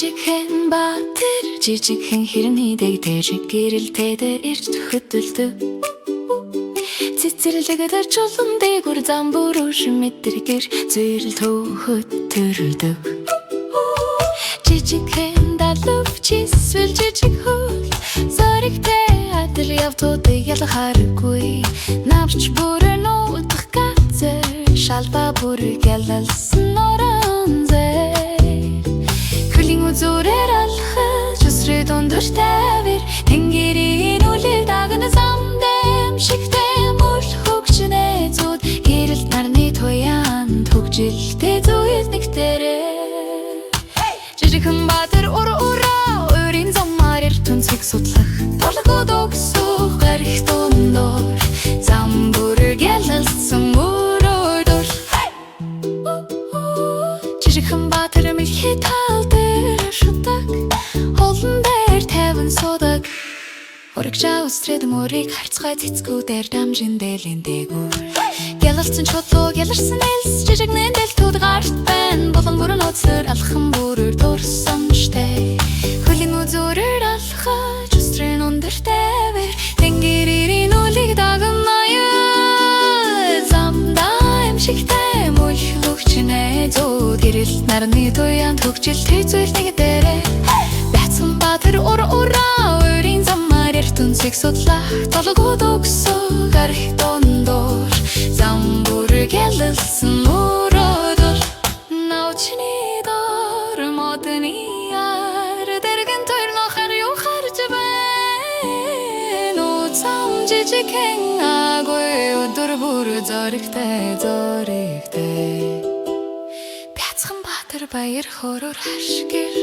Жижигхэн баатар жижигхэн хэрний дэгдэж гэрэлтэйдэ ирж хөдөлдөг цэцэрлэгдэр чулуун дээгүр зам бүрүүш мэдрэгэр зүрэл төхөтөрдөг жижигхэн далавч эсвэл жижиг хөл зоригтэй адил явдуудыг ялгаргүй навч бүрэ нуудах газар шалба бүрэг ялалсан оранзэ Зүрээр алхаж өсрөө дундуур тавир тэнгэрийн үлэг дагна замдэм шигтэй мөр хөгжнэ зүуд гэрэлт нарны туяан төгжилтэй зүйл нэгтэрэ жижигхэн баатар ураа өөрийн замаар эртүнцгийг судлах толгойд өгсөх гарих дундуур зам бүрэг ялалсан мөрөөр жижигхэн баатар мэлхий судаг Урагшаа үсрээд мөрийг харцгай цэцгүүдээр дамжин дээлийн дээгүүр Гялалцсан чулуу гяларсан элс жижигнэн дэлтүүд гарт байна Болон бүрэн өцлөр алхам бүрээр дурсан штэ Хөлийн үзүүрээр алхаж үсрэн өндөр тавир Тэнгэрийн үлийг дагнаяа Замдаа эмшигтэй мөл хөгжнэ зүүд Гэрэлт нарны туяан төгжилтэй зүйл нэгдэрэ Бяцхан баатар ураа өөрийн замаар эртүнцгийг судлах толгойд өгсөх гарих дундуур зам бүрэг ялалсан мөрөөр научны дор модны яар дэргэн төрнөхөр юу харж байна зам жижигхэн агой өдөр бүр зоригтэй Бяцхан баатар баяр хороор хашгир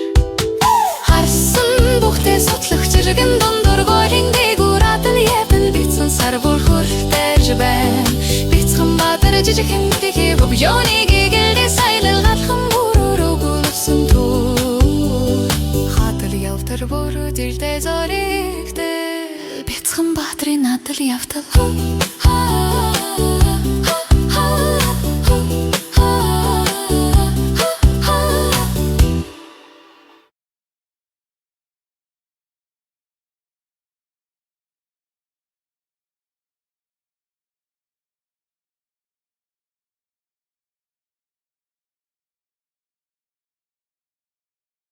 Харсан бүхтэй судлах жиргэн дундуур гоолын дээгүүр адал япэн битсэн сар бүр хүртэж байна Бяцхан баатар жижигхэн дэхи бобёны гэгэлдэ сайлал галхан бүрөр өгүүлсэн түр Хатал явтар бүр дилдэ зоригтэй Бяцхан баатрын адал явтал